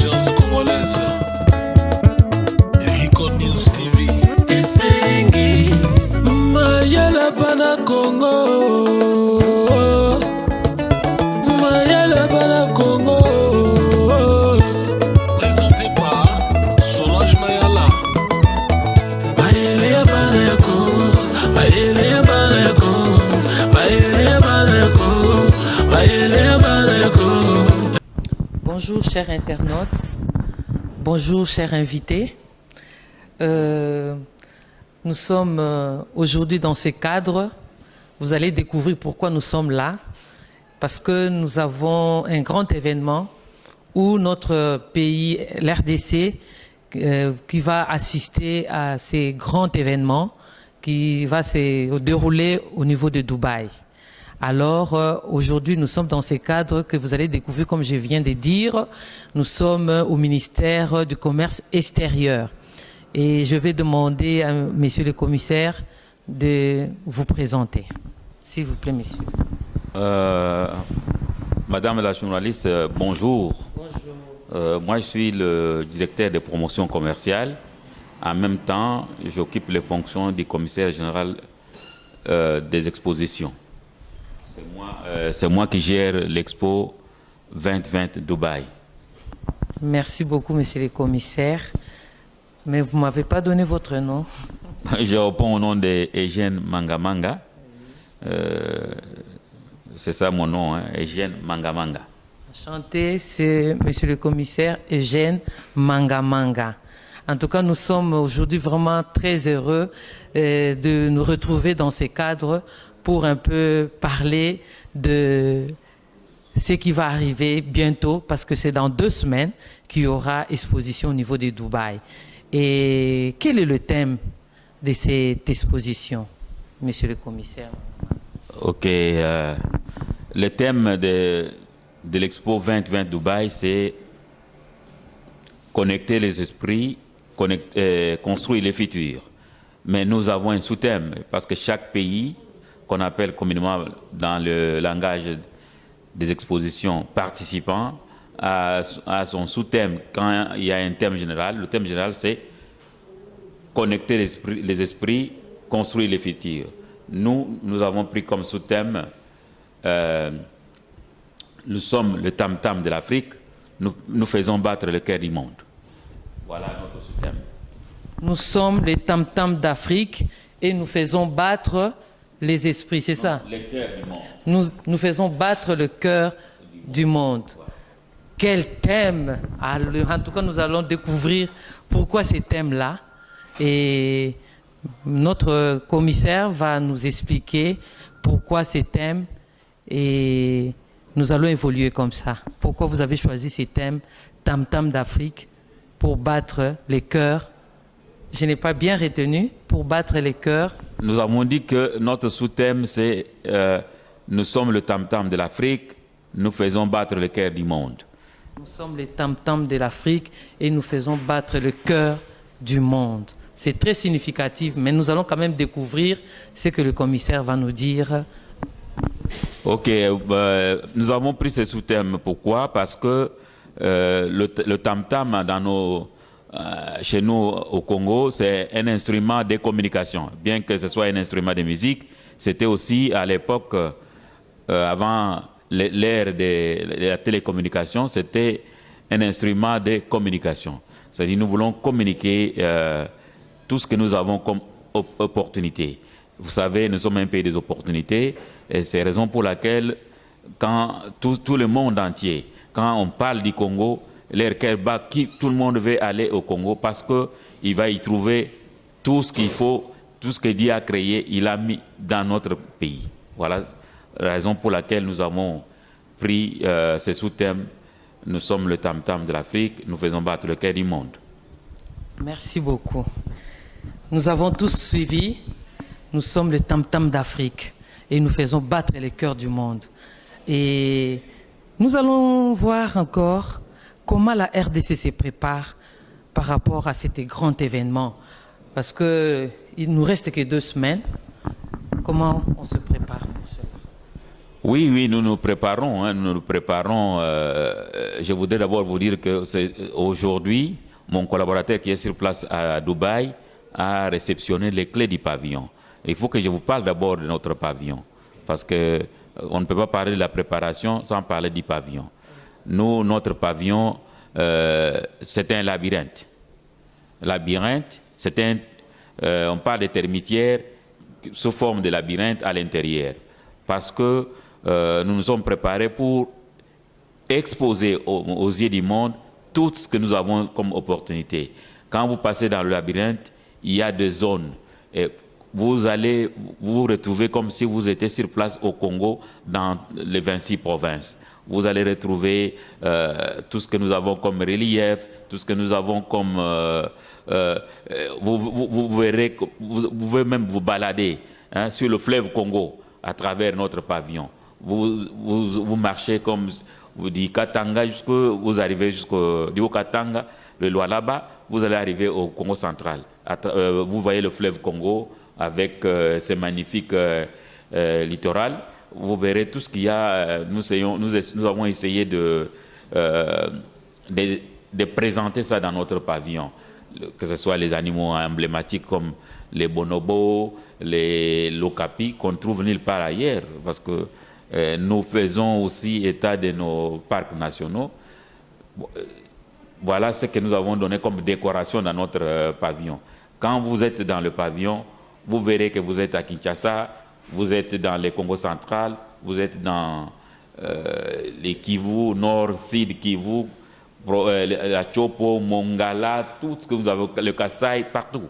Agence congolaise, Rico News TV. Esengi Mayala Bana Congo, Mayala Bana Congo, présenté par Solange Mayala. Mayele Bana Congo, Mayele Bana Congo, Mayele Bana Congo, Mayele Bana Congo. Bonjour chers internautes, bonjour chers invités. Nous sommes aujourd'hui dans ce cadre. Vous allez découvrir pourquoi nous sommes là. Parce que nous avons un grand événement où notre pays, l'RDC, qui va assister à ces grands événements qui va se dérouler au niveau de Dubaï. Alors aujourd'hui, nous sommes dans ces cadres que vous allez découvrir, comme je viens de dire. Nous sommes au ministère du Commerce extérieur. Et je vais demander à monsieur le commissaire de vous présenter. S'il vous plaît, monsieur. Madame la journaliste, bonjour. Bonjour. Moi, je suis le directeur de promotion commerciale. En même temps, j'occupe les fonctions du commissaire général des expositions. C'est moi qui gère l'Expo 2020 Dubaï. Merci beaucoup, monsieur le commissaire. Mais vous ne m'avez pas donné votre nom. Je réponds au nom d'Eugène Mangamanga. C'est ça mon nom, hein, Eugène Mangamanga. Enchanté, c'est monsieur le commissaire Eugène Mangamanga. En tout cas, nous sommes aujourd'hui vraiment très heureux de nous retrouver dans ces cadres pour un peu parler de ce qui va arriver bientôt, parce que c'est dans 2 semaines qu'il y aura exposition au niveau de Dubaï. Et quel est le thème de cette exposition, monsieur le commissaire? Ok, le thème de l'Expo 2020 Dubaï, c'est connecter les esprits, construire les futurs. Mais nous avons un sous-thème, parce que chaque pays, qu'on appelle communément dans le langage des expositions participants, a son sous-thème. Quand il y a un thème général, le thème général c'est connecter les esprits, construire les futurs. Nous avons pris comme sous-thème nous sommes le tam-tam de l'Afrique, nous faisons battre le cœur du monde. Voilà notre sous-thème. Nous sommes les tam-tam d'Afrique et nous faisons battre les esprits, c'est ça? Le cœur du monde. Nous faisons battre le cœur du monde. Quel thème! En tout cas, nous allons découvrir pourquoi ces thèmes-là. Et notre commissaire va nous expliquer pourquoi ces thèmes. Et nous allons évoluer comme ça. Pourquoi vous avez choisi ces thèmes tam-tam d'Afrique pour battre les cœurs? Je n'ai pas bien retenu, pour battre les cœurs. Nous avons dit que notre sous-thème, c'est nous sommes le tam-tam de l'Afrique, nous faisons battre le cœur du monde. Nous sommes les tam-tam de l'Afrique et nous faisons battre le cœur du monde. C'est très significatif, mais nous allons quand même découvrir ce que le commissaire va nous dire. Ok, nous avons pris ce sous-thème. Pourquoi? Parce que le tam-tam chez nous au Congo, c'est un instrument de communication. Bien que ce soit un instrument de musique, c'était aussi à l'époque, avant l'ère de la télécommunication, c'était un instrument de communication. C'est-à-dire nous voulons communiquer tout ce que nous avons comme opportunité. Vous savez, nous sommes un pays des opportunités et c'est la raison pour laquelle quand tout le monde entier, quand on parle du Congo, l'air cœur bat, tout le monde veut aller au Congo parce qu'il va y trouver tout ce qu'il faut, tout ce que Dieu a créé, il a mis dans notre pays. Voilà la raison pour laquelle nous avons pris ce sous-thème. Nous sommes le tam-tam de l'Afrique, nous faisons battre le cœur du monde. Merci beaucoup. Nous avons tous suivi, nous sommes le tam-tam d'Afrique et nous faisons battre les cœurs du monde. Et nous allons voir encore comment la RDC se prépare par rapport à cet grand événement. Parce qu'il ne nous reste que 2 semaines. Comment on se prépare pour cela? Oui, oui, nous nous préparons. Nous nous préparons. Je voudrais d'abord vous dire que aujourd'hui, mon collaborateur qui est sur place à Dubaï a réceptionné les clés du pavillon. Il faut que je vous parle d'abord de notre pavillon, parce que on ne peut pas parler de la préparation sans parler du pavillon. Nous, notre pavillon, c'est un labyrinthe. Labyrinthe, on parle des termitières sous forme de labyrinthe à l'intérieur, parce que nous nous sommes préparés pour exposer aux yeux du monde tout ce que nous avons comme opportunité. Quand vous passez dans le labyrinthe, il y a des zones. Et vous allez vous retrouver comme si vous étiez sur place au Congo, dans les 26 provinces. Vous allez retrouver tout ce que nous avons comme relief, tout ce que nous avons comme... vous verrez, vous pouvez même vous balader sur le fleuve Congo à travers notre pavillon. Vous marchez comme du Katanga vous arrivez du Katanga, le Lualaba, vous allez arriver au Congo central. Vous voyez le fleuve Congo avec ses magnifiques littorales. Vous verrez tout ce qu'il y a. Nous avons essayé de présenter ça dans notre pavillon, que ce soit les animaux emblématiques comme les bonobos, les lokapis, qu'on trouve nulle part ailleurs, parce que nous faisons aussi état de nos parcs nationaux. Voilà ce que nous avons donné comme décoration dans notre pavillon. Quand vous êtes dans le pavillon, vous verrez que vous êtes à Kinshasa, vous êtes dans le Congo central, vous êtes dans les Kivu, Nord, Sud Kivu, la Chopo, Mongala, tout ce que vous avez, le Kasaï, partout.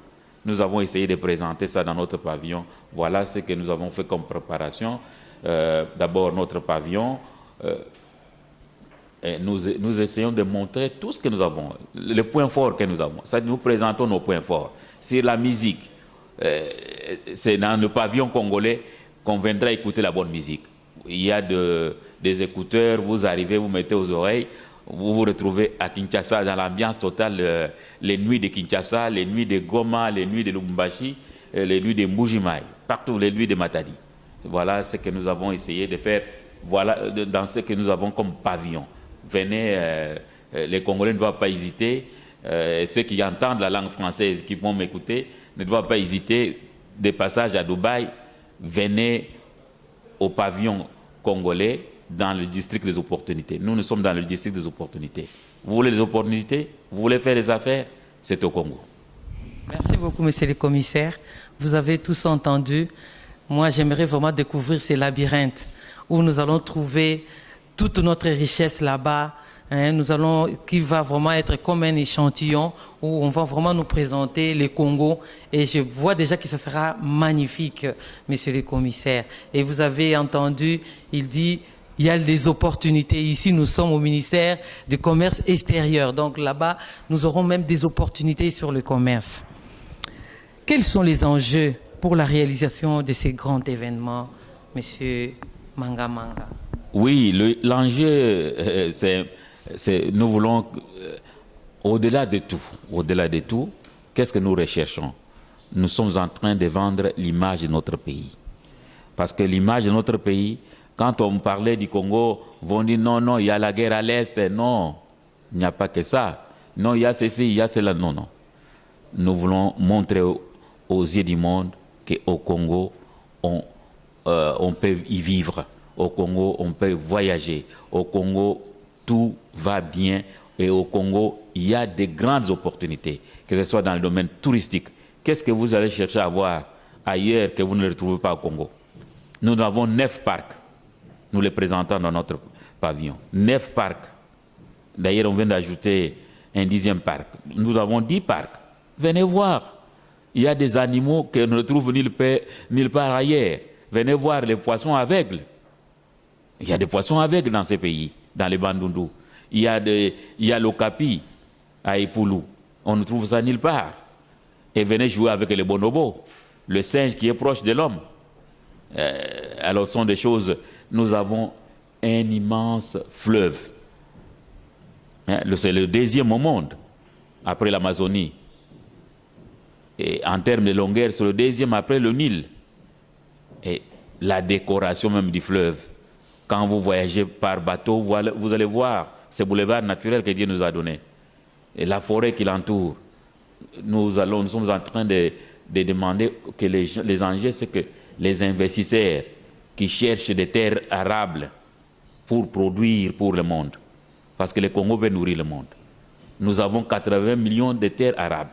Nous avons essayé de présenter ça dans notre pavillon. Voilà ce que nous avons fait comme préparation. D'abord notre pavillon, et nous essayons de montrer tout ce que nous avons, les points forts que nous avons. Ça, nous présentons nos points forts. C'est la musique. C'est dans le pavillon congolais qu'on viendra écouter la bonne musique. Il y a des écouteurs, vous arrivez, vous mettez aux oreilles, vous vous retrouvez à Kinshasa dans l'ambiance totale, les nuits de Kinshasa, les nuits de Goma, les nuits de Lubumbashi, les nuits de Mbujimai, partout les nuits de Matadi. Voilà ce que nous avons essayé de faire, voilà dans ce que nous avons comme pavillon. Venez, les Congolais ne doivent pas hésiter, ceux qui entendent la langue française, qui vont m'écouter, ne doivent pas hésiter, des passages à Dubaï, venez au pavillon congolais dans le district des opportunités. Nous sommes dans le district des opportunités. Vous voulez des opportunités? Vous voulez faire des affaires? C'est au Congo. Merci beaucoup, monsieur le commissaire. Vous avez tous entendu. Moi, j'aimerais vraiment découvrir ces labyrinthes où nous allons trouver toute notre richesse là-bas. Qui va vraiment être comme un échantillon où on va vraiment nous présenter les Congos. Et je vois déjà que ça sera magnifique, monsieur le commissaire. Et vous avez entendu, il dit, il y a des opportunités. Ici, nous sommes au ministère du Commerce extérieur. Donc là-bas, nous aurons même des opportunités sur le commerce. Quels sont les enjeux pour la réalisation de ces grands événements, monsieur Mangamanga? Oui, l'enjeu, nous voulons, au-delà de tout, qu'est-ce que nous recherchons? Nous sommes en train de vendre l'image de notre pays. Parce que l'image de notre pays, quand on parlait du Congo, on dit non, non, il y a la guerre à l'Est. Non, il n'y a pas que ça. Non, il y a ceci, il y a cela. Non, non. Nous voulons montrer aux yeux du monde qu'au Congo, on peut y vivre. Au Congo, on peut voyager. Au Congo, tout va bien. Et au Congo, il y a de grandes opportunités, que ce soit dans le domaine touristique. Qu'est-ce que vous allez chercher à voir ailleurs que vous ne le retrouvez pas au Congo? Nous avons 9 parcs. Nous les présentons dans notre pavillon. 9 parcs. D'ailleurs, on vient d'ajouter un 10e parc. Nous avons 10 parcs. Venez voir. Il y a des animaux que l'on ne trouve nulle part ailleurs. Venez voir les poissons aveugles. Il y a des poissons aveugles dans ces pays, dans les Bandundu. Il y a l'okapi à Epulu. On ne trouve ça nulle part. Et venez jouer avec les bonobos, le singe qui est proche de l'homme. Alors, ce sont des choses... Nous avons un immense fleuve. C'est le 2e au monde, après l'Amazonie. Et en termes de longueur, c'est le 2e après le Nil. Et la décoration même du fleuve, Quand vous voyagez par bateau, vous allez voir ces boulevards naturels que Dieu nous a donnés. Et la forêt qui l'entoure. Nous sommes en train de demander que les enjeux, c'est que les investisseurs qui cherchent des terres arables pour produire pour le monde, parce que le Congo veut nourrir le monde. Nous avons 80 millions de terres arables.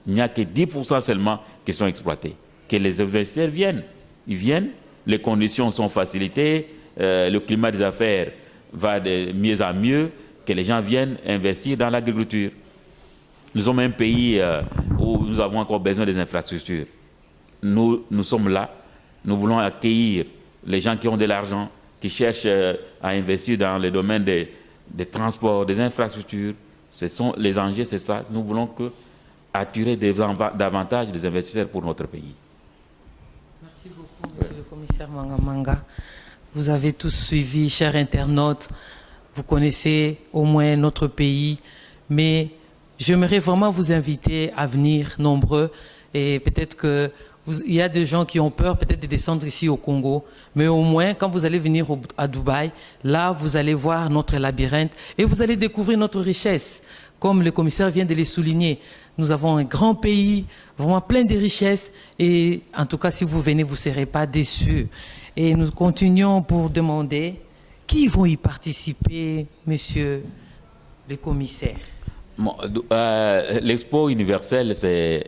Il n'y a que 10% seulement qui sont exploitées. Que les investisseurs viennent. Ils viennent, les conditions sont facilitées, le climat des affaires va de mieux en mieux, que les gens viennent investir dans l'agriculture. Nous sommes un pays où nous avons encore besoin des infrastructures. Nous sommes là, nous voulons accueillir les gens qui ont de l'argent, qui cherchent à investir dans le domaine des transports, des infrastructures. Ce sont les enjeux, c'est ça. Nous voulons attirer davantage des investisseurs pour notre pays. Merci beaucoup, monsieur le commissaire Mangamanga. Vous avez tous suivi, chers internautes, vous connaissez au moins notre pays, mais j'aimerais vraiment vous inviter à venir nombreux et peut-être que il y a des gens qui ont peur peut-être de descendre ici au Congo, mais au moins quand vous allez venir à Dubaï, là vous allez voir notre labyrinthe et vous allez découvrir notre richesse. Comme le commissaire vient de les souligner, nous avons un grand pays, vraiment plein de richesses et en tout cas si vous venez, vous ne serez pas déçus. Et nous continuons pour demander qui vont y participer, monsieur le commissaire. L'expo universelle, c'est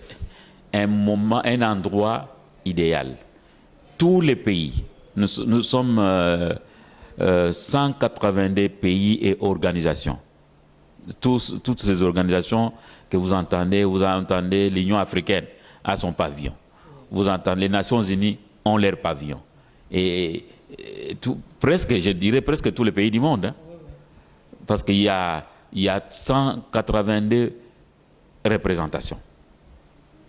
un endroit idéal. Tous les pays, nous sommes 182 pays et organisations. Toutes ces organisations que vous entendez l'Union africaine a son pavillon. Vous entendez les Nations unies ont leur pavillon. Et presque, je dirais presque tous les pays du monde. Hein, parce qu'il y a 182 représentations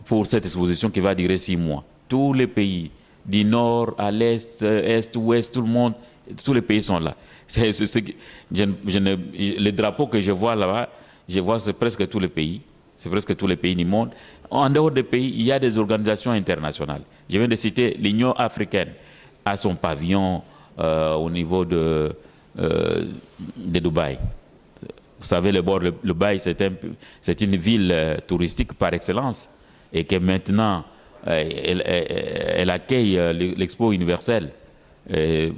pour cette exposition qui va durer 6 mois. Tous les pays, du nord à l'est, est, ouest, tout le monde, tous les pays sont là. Les drapeaux que je vois là-bas, je vois c'est presque tous les pays. C'est presque tous les pays du monde. En dehors des pays, il y a des organisations internationales. Je viens de citer l'Union africaine à son pavillon au niveau de Dubaï. Vous savez, Dubaï, c'est une ville touristique par excellence et que maintenant, elle accueille l'expo universelle. Et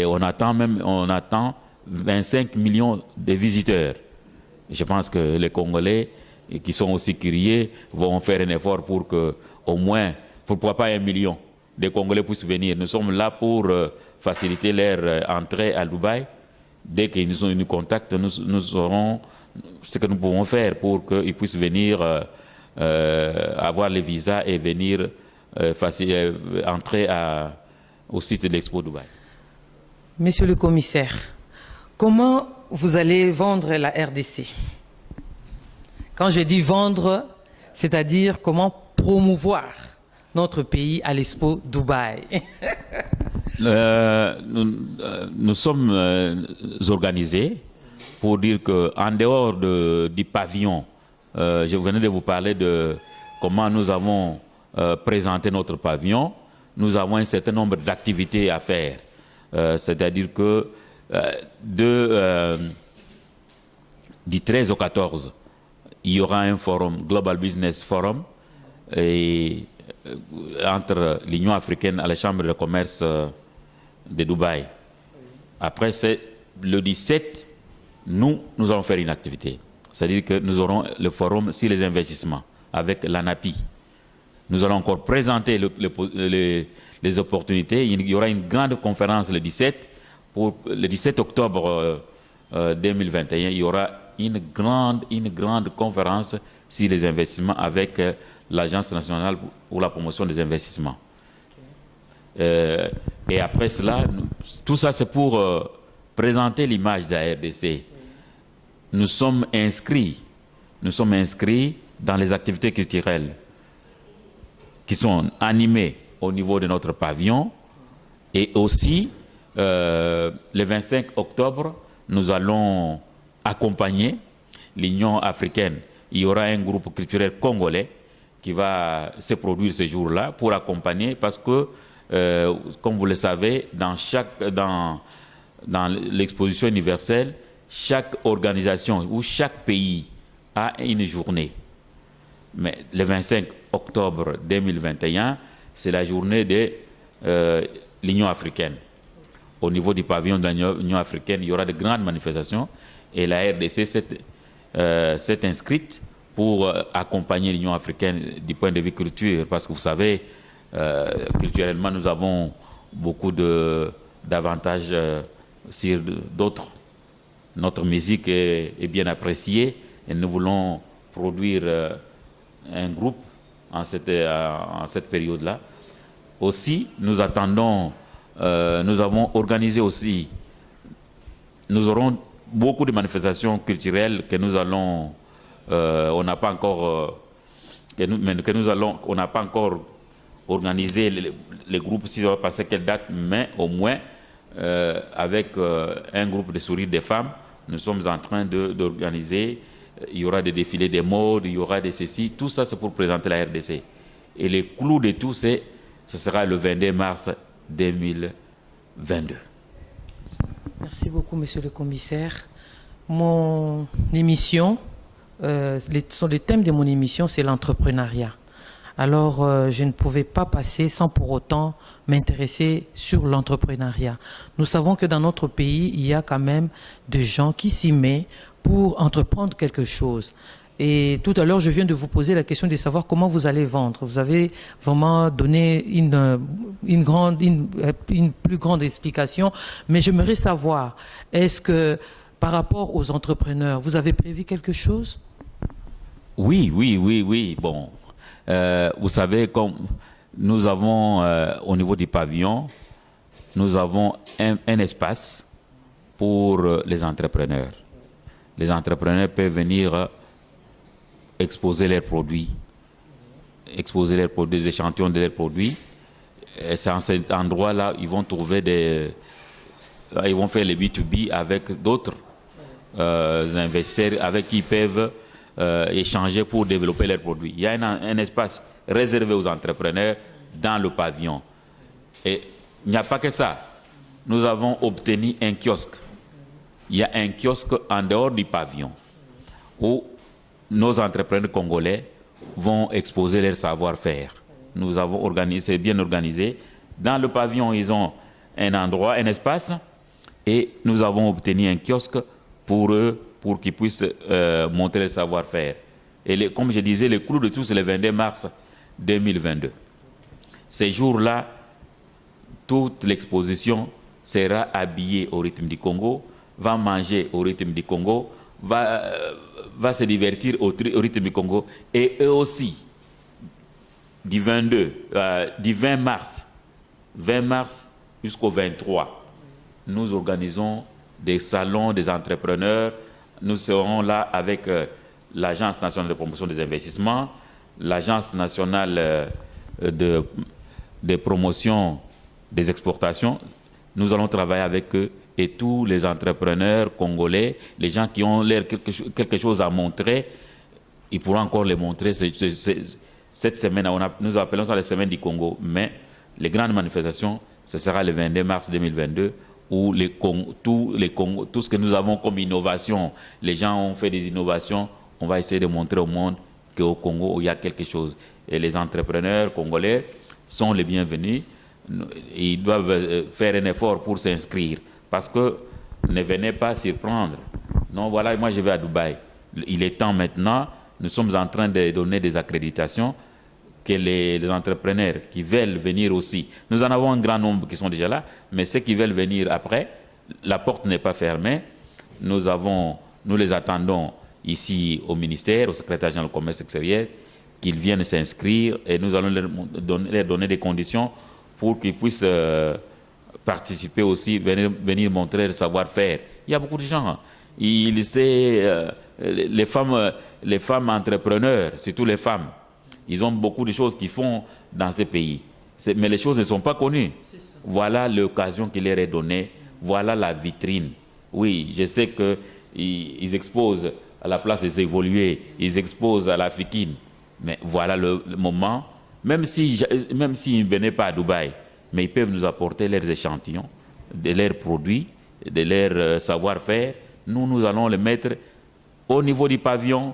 on attend 25 millions de visiteurs. Je pense que les Congolais, qui sont aussi curieux, vont faire un effort pour que, au moins, pourquoi pas 1 million de Congolais puissent venir. Nous sommes là pour faciliter leur entrée à Dubaï. Dès qu'ils nous contactent, nous saurons ce que nous pouvons faire pour qu'ils puissent venir avoir les visas et venir entrer au site de l'Expo Dubaï. Monsieur le commissaire, comment vous allez vendre la RDC? Quand je dis vendre, c'est-à-dire comment promouvoir notre pays à l'Expo Dubaï. Nous sommes organisés pour dire qu'en dehors du pavillon, je venais de vous parler de comment nous avons présenté notre pavillon. Nous avons un certain nombre d'activités à faire. C'est-à-dire que du 13 au 14, il y aura un forum, Global Business Forum, et, entre l'Union africaine et la Chambre de commerce de Dubaï. Après, c'est le 17, nous allons faire une activité. C'est-à-dire que nous aurons le forum sur les investissements avec l'ANAPI. Nous allons encore présenter les opportunités. Il y aura une grande conférence le 17. Pour le 17 octobre 2021, il y aura une grande conférence sur les investissements avec l'Agence nationale pour la promotion des investissements. Et après cela, tout ça c'est pour présenter l'image de la RDC. Nous sommes inscrits dans les activités culturelles qui sont animées au niveau de notre pavillon. Et aussi, le 25 octobre, nous allons accompagner l'Union africaine. Il y aura un groupe culturel congolais qui va se produire ce jour-là pour accompagner, parce que comme vous le savez, dans l'exposition universelle, chaque organisation ou chaque pays a une journée. Mais le 25 octobre 2021, c'est la journée de l'Union africaine. Au niveau du pavillon de l'Union africaine, il y aura de grandes manifestations et la RDC s'est inscrite pour accompagner l'Union africaine du point de vue culture, parce que vous savez, culturellement, nous avons beaucoup d'avantages sur d'autres. Notre musique est bien appréciée et nous voulons produire un groupe en cette période-là. Aussi, nous attendons, nous avons organisé aussi, nous aurons beaucoup de manifestations culturelles que nous allons, on n'a pas encore, on n'a pas encore organisé les groupes, si ça va passer quelle date, mais au moins avec un groupe de sourires des femmes, nous sommes en train d'organiser. Il y aura des défilés des modes, il y aura des ceci, tout ça c'est pour présenter la RDC. Et le clou de tout, ce sera le 22 mars 2022. Merci beaucoup, monsieur le commissaire. Mon émission, le thème de mon émission, c'est l'entrepreneuriat. Alors, je ne pouvais pas passer sans pour autant m'intéresser sur l'entrepreneuriat. Nous savons que dans notre pays, il y a quand même des gens qui s'y mettent pour entreprendre quelque chose. Et tout à l'heure, je viens de vous poser la question de savoir comment vous allez vendre. Vous avez vraiment donné une plus grande explication, mais j'aimerais savoir, est-ce que par rapport aux entrepreneurs, vous avez prévu quelque chose? Oui. Bon, vous savez, comme nous avons au niveau du pavillon, nous avons un espace pour les entrepreneurs. Les entrepreneurs peuvent venir exposer leurs produits, des échantillons de leurs produits. C'est en cet endroit-là ils vont trouver ils vont faire les B2B avec d'autres investisseurs avec qui ils peuvent échanger pour développer leurs produits. Il y a un espace réservé aux entrepreneurs dans le pavillon. Et il n'y a pas que ça. Nous avons obtenu un kiosque. Il y a un kiosque en dehors du pavillon où nos entrepreneurs congolais vont exposer leur savoir-faire. Nous avons organisé, c'est bien organisé. Dans le pavillon, ils ont un endroit, un espace, et nous avons obtenu un kiosque pour eux, pour qu'ils puissent montrer leur savoir-faire. Et comme je disais, le clou de tout, c'est le 22 mars 2022. Ces jours-là, toute l'exposition sera habillée au rythme du Congo, va manger au rythme du Congo, va se divertir au rythme du Congo. Et eux aussi, du 20 mars jusqu'au 23, nous organisons des salons des entrepreneurs. Nous serons là avec l'Agence nationale de promotion des investissements, l'Agence nationale de promotion des exportations. Nous allons travailler avec eux et tous les entrepreneurs congolais, les gens qui ont l'air quelque chose à montrer, ils pourront encore les montrer. Cette semaine, nous appelons ça la semaine du Congo, mais les grandes manifestations, ce sera le 22 mars 2022, où tout ce que nous avons comme innovation, les gens ont fait des innovations, on va essayer de montrer au monde qu'au Congo, il y a quelque chose. Et les entrepreneurs congolais sont les bienvenus. Ils doivent faire un effort pour s'inscrire. Parce que ne venez pas surprendre. Non, voilà, moi je vais à Dubaï. Il est temps maintenant, nous sommes en train de donner des accréditations que les entrepreneurs qui veulent venir aussi. Nous en avons un grand nombre qui sont déjà là, mais ceux qui veulent venir après, la porte n'est pas fermée. Nous les attendons ici au ministère, au secrétaire général du commerce extérieur, qu'ils viennent s'inscrire et nous allons leur donner des conditions pour qu'ils puissent participer aussi, venir montrer le savoir-faire. Il y a beaucoup de gens. Les femmes entrepreneurs, surtout les femmes, ils ont beaucoup de choses qu'ils font dans ces pays. Mais les choses ne sont pas connues. Voilà l'occasion qui leur est donnée. Voilà la vitrine. Oui, je sais qu'ils exposent à la place des évolués, ils exposent à l'Africaine. Mais voilà le moment. Même s'ils ne venaient pas à Dubaï, mais ils peuvent nous apporter leurs échantillons, de leurs produits, de leur savoir-faire. Nous allons les mettre au niveau du pavillon,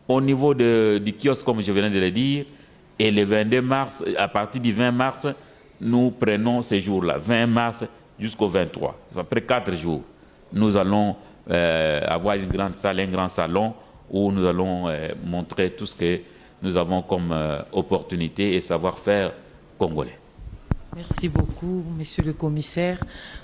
au niveau du kiosque, comme je venais de le dire, et le 22 mars, à partir du 20 mars, nous prenons ces jours-là, 20 mars jusqu'au 23, après 4 jours. Nous allons avoir une grande salle, un grand salon, où nous allons montrer tout ce que nous avons comme opportunité et savoir-faire congolais. Merci beaucoup, monsieur le commissaire.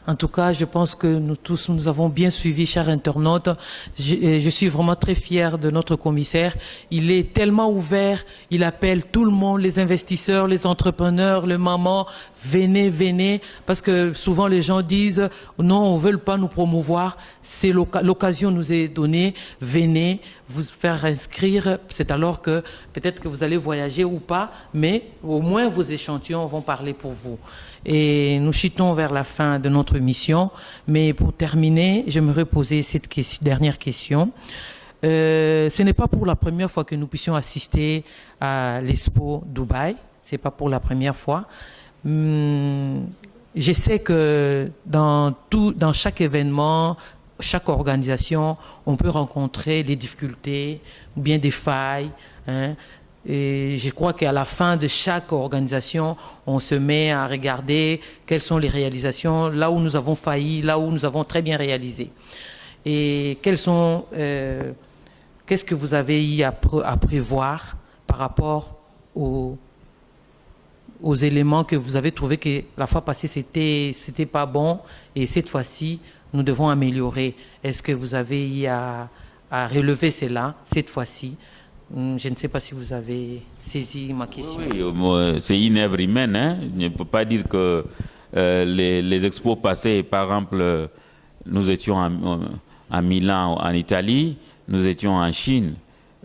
En tout cas, je pense que nous tous, nous avons bien suivi, chers internautes. Je suis vraiment très fier de notre commissaire. Il est tellement ouvert, il appelle tout le monde, les investisseurs, les entrepreneurs, les mamans, venez, venez. Parce que souvent les gens disent, non, on ne veut pas nous promouvoir. C'est l'occasion nous est donnée. Venez vous faire inscrire. C'est alors que peut-être que vous allez voyager ou pas, mais au moins vos échantillons vont parler pour vous. Et nous chutons vers la fin de notre mission. Mais pour terminer, j'aimerais poser cette dernière question. Ce n'est pas pour la première fois que nous puissions assister à l'Expo Dubaï. Ce n'est pas pour la première fois. Je sais que dans chaque événement, chaque organisation, on peut rencontrer des difficultés ou bien des failles. Et je crois qu'à la fin de chaque organisation, on se met à regarder quelles sont les réalisations, là où nous avons failli, là où nous avons très bien réalisé. Et qu'est-ce que vous avez eu à prévoir par rapport aux éléments que vous avez trouvé que la fois passée, c'était pas bon et cette fois-ci, nous devons améliorer. Est-ce que vous avez eu à relever cela cette fois-ci? Je ne sais pas si vous avez saisi ma question. Oui, c'est une œuvre humaine. Hein? Je ne peux pas dire que les expos passés, par exemple, nous étions à Milan, en Italie, nous étions en Chine.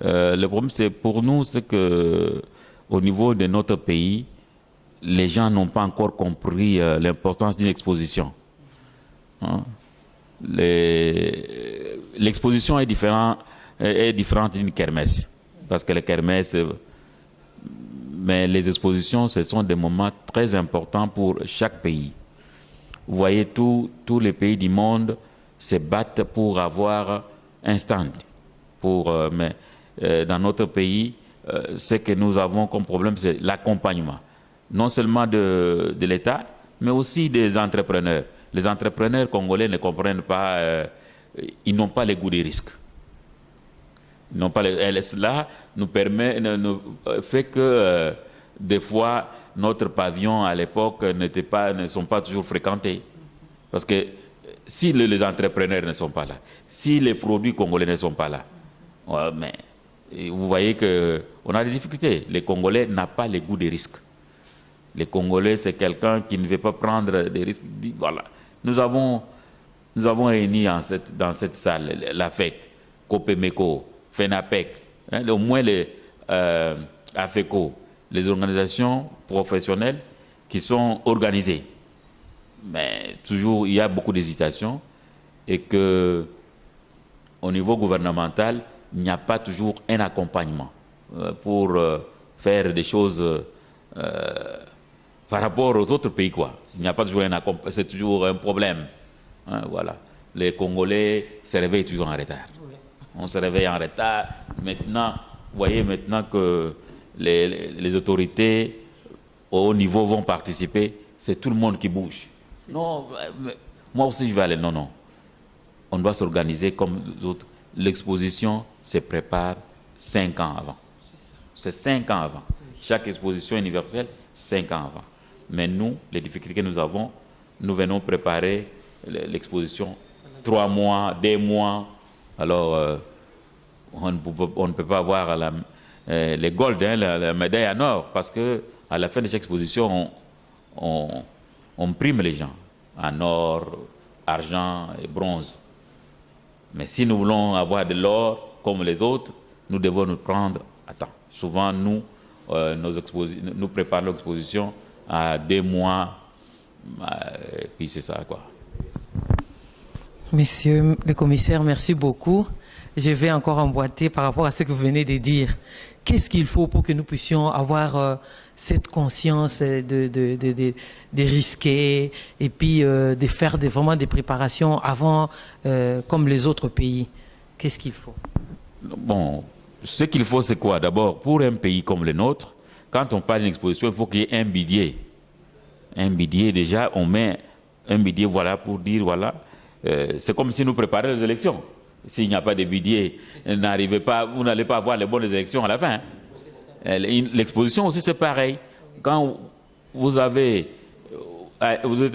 Le problème, c'est pour nous, c'est que au niveau de notre pays, les gens n'ont pas encore compris l'importance d'une exposition. Hein? L'exposition est différente d'une kermesse. Parce que les kermesses, mais les expositions, ce sont des moments très importants pour chaque pays. Vous voyez, tous les pays du monde se battent pour avoir un stand. Mais dans notre pays, ce que nous avons comme problème, c'est l'accompagnement. Non seulement de l'État, mais aussi des entrepreneurs. Les entrepreneurs congolais ne comprennent pas, ils n'ont pas le goût des risques. Cela nous fait que des fois notre pavillon à l'époque ne sont pas toujours fréquentés. Parce que si les entrepreneurs ne sont pas là, si les produits congolais ne sont pas là, mais vous voyez qu'on a des difficultés. Les Congolais n'ont pas le goût des risques. Les Congolais, c'est quelqu'un qui ne veut pas prendre des risques. Voilà. Nous avons réuni dans cette salle la FEC, Copemeco, FENAPEC, au moins les AFECO, les organisations professionnelles qui sont organisées. Mais toujours, il y a beaucoup d'hésitation et qu'au niveau gouvernemental, il n'y a pas toujours un accompagnement pour faire des choses par rapport aux autres pays, quoi. Il n'y a pas toujours un accompagnement, c'est toujours un problème. Hein, voilà. Les Congolais se réveillent toujours en retard. Oui. On se réveille en retard. Maintenant, vous voyez maintenant que les autorités au haut niveau vont participer, c'est tout le monde qui bouge. Non, moi aussi je vais aller. Non, non. On doit s'organiser comme les autres. L'exposition se prépare 5 ans avant. C'est 5 ans avant. Oui. Chaque exposition universelle, 5 ans avant. Mais nous, les difficultés que nous avons, nous venons préparer l'exposition 3 mois, 2 mois. Alors, on ne peut pas avoir les gold, hein, la médaille en or, parce qu'à la fin de chaque exposition, on prime les gens en or, argent et bronze. Mais si nous voulons avoir de l'or comme les autres, nous devons nous prendre à temps. Souvent, nous préparons l'exposition à 2 mois, et puis c'est ça, quoi. Monsieur le commissaire, merci beaucoup. je vais encore emboîter par rapport à ce que vous venez de dire. Qu'est-ce qu'il faut pour que nous puissions avoir cette conscience de risquer et puis de faire vraiment des préparations avant, comme les autres pays? Qu'est-ce qu'il faut? Bon, ce qu'il faut, c'est quoi? D'abord, pour un pays comme le nôtre, quand on parle d'une exposition, il faut qu'il y ait un bidier. Un bidier, déjà, on met un bidier, voilà, pour dire, voilà, c'est comme si nous préparions les élections. S'il n'y a pas de bidier, vous n'allez pas avoir les bonnes élections à la fin. L'exposition aussi, c'est pareil. Quand vous êtes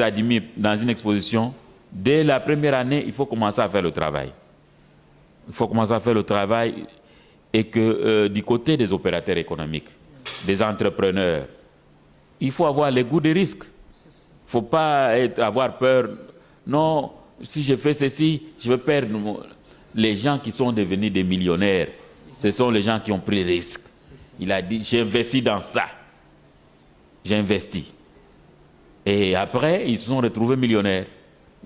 admis dans une exposition, dès la première année, il faut commencer à faire le travail. Il faut commencer à faire le travail et que du côté des opérateurs économiques, des entrepreneurs, il faut avoir les goûts des risques. Il ne faut pas avoir peur. Non, si je fais ceci, je vais perdre. Les gens qui sont devenus des millionnaires, ce sont les gens qui ont pris le risque. Il a dit, j'ai investi dans ça. J'ai investi. Et après, ils se sont retrouvés millionnaires.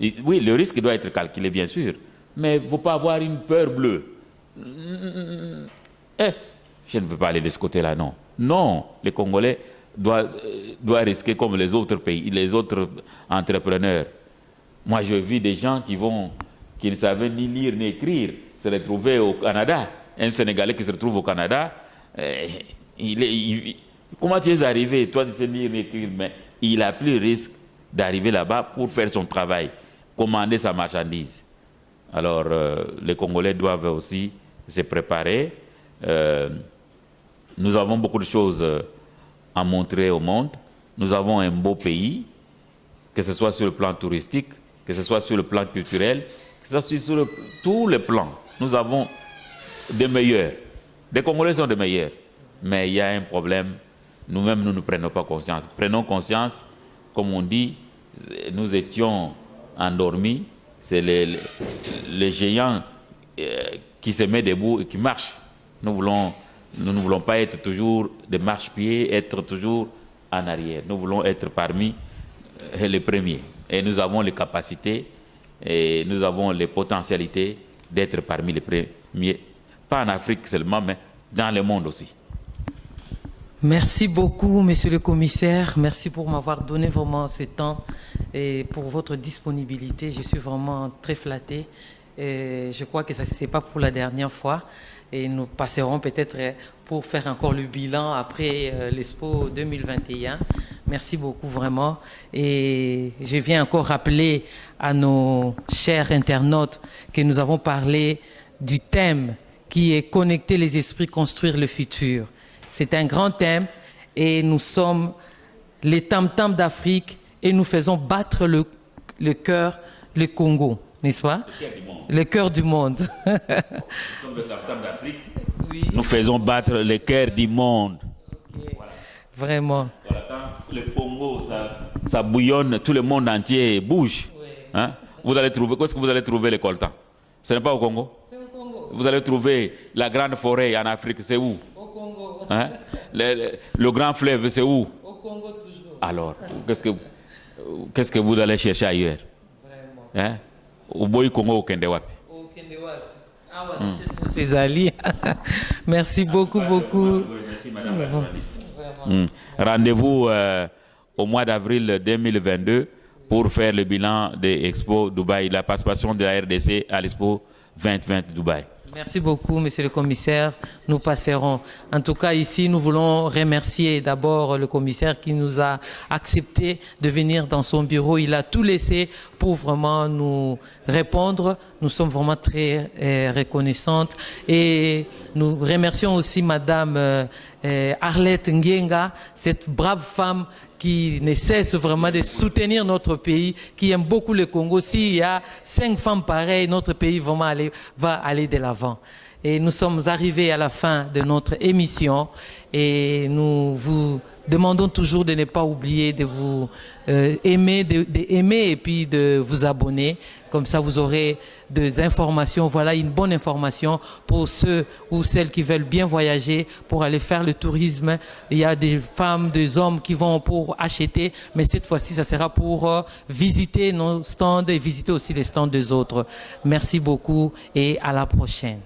Et oui, le risque doit être calculé, bien sûr. Mais il ne faut pas avoir une peur bleue. Je ne veux pas aller de ce côté-là, non. Non, les Congolais doivent risquer comme les autres pays, les autres entrepreneurs. Moi, je vis des gens qui ne savaient ni lire ni écrire, se retrouver au Canada. Un Sénégalais qui se retrouve au Canada, comment tu es arrivé? Toi, tu sais lire ni écrire, mais il a pris le risque d'arriver là-bas pour faire son travail, commander sa marchandise. Alors, les Congolais doivent aussi se préparer. Nous avons beaucoup de choses à montrer au monde. Nous avons un beau pays, que ce soit sur le plan touristique, que ce soit sur le plan culturel, que ce soit sur tous les plans. Nous avons des meilleurs. Les Congolais sont des meilleurs. Mais il y a un problème. Nous-mêmes, nous ne prenons pas conscience. Prenons conscience, comme on dit, nous étions endormis. C'est les géants qui se mettent debout et qui marchent. Nous ne voulons pas être toujours des marche-pieds, être toujours en arrière. Nous voulons être parmi les premiers. Et nous avons les capacités et nous avons les potentialités d'être parmi les premiers. Pas en Afrique seulement, mais dans le monde aussi. Merci beaucoup, Monsieur le Commissaire. Merci pour m'avoir donné vraiment ce temps et pour votre disponibilité. Je suis vraiment très flatté. Et je crois que ce n'est pas pour la dernière fois. Et nous passerons peut-être pour faire encore le bilan après l'Expo 2021. Merci beaucoup, vraiment. Et je viens encore rappeler à nos chers internautes que nous avons parlé du thème qui est « Connecter les esprits, construire le futur ». C'est un grand thème et nous sommes les tam-tams d'Afrique et nous faisons battre le cœur, le Congo, n'est-ce pas? Le cœur du monde. Nous sommes les tam-tams d'Afrique. Oui. Nous faisons battre le cœur du monde. Okay. Voilà. Vraiment. Voilà, quand le Congo, ça bouillonne, tout le monde entier bouge. Oui. Hein? Vous allez trouver, où est-ce que vous allez trouver les coltans? Ce n'est pas au Congo? C'est au Congo. Vous allez trouver la grande forêt en Afrique, c'est où? Hein? Le grand fleuve, c'est où? Au Congo toujours. Alors, qu'est-ce que vous allez chercher ailleurs? Vraiment. Hein? Au Boy Congo, au Kendewapi. Au Kendewapi. Ah ouais, c'est ses alliés. Merci beaucoup, beaucoup. Merci, madame la journaliste. Rendez-vous au mois d'avril 2022 pour faire le bilan de Expo Dubaï, la participation de la RDC à l'Expo 2020 Dubaï. Merci beaucoup, Monsieur le Commissaire. Nous passerons. En tout cas, ici, nous voulons remercier d'abord le commissaire qui nous a accepté de venir dans son bureau. Il a tout laissé pour vraiment nous répondre. Nous sommes vraiment très reconnaissantes. Et nous remercions aussi Madame Arlette Ngenga, cette brave femme qui ne cesse vraiment de soutenir notre pays, qui aime beaucoup le Congo. S'il y a 5 femmes pareilles, notre pays vraiment va aller de l'avant. Et nous sommes arrivés à la fin de notre émission et nous vous demandons toujours de ne pas oublier de vous aimer et puis de vous abonner. Comme ça, vous aurez des informations. Voilà une bonne information pour ceux ou celles qui veulent bien voyager, pour aller faire le tourisme. Il y a des femmes, des hommes qui vont pour acheter, mais cette fois-ci, ça sera pour visiter nos stands et visiter aussi les stands des autres. Merci beaucoup et à la prochaine.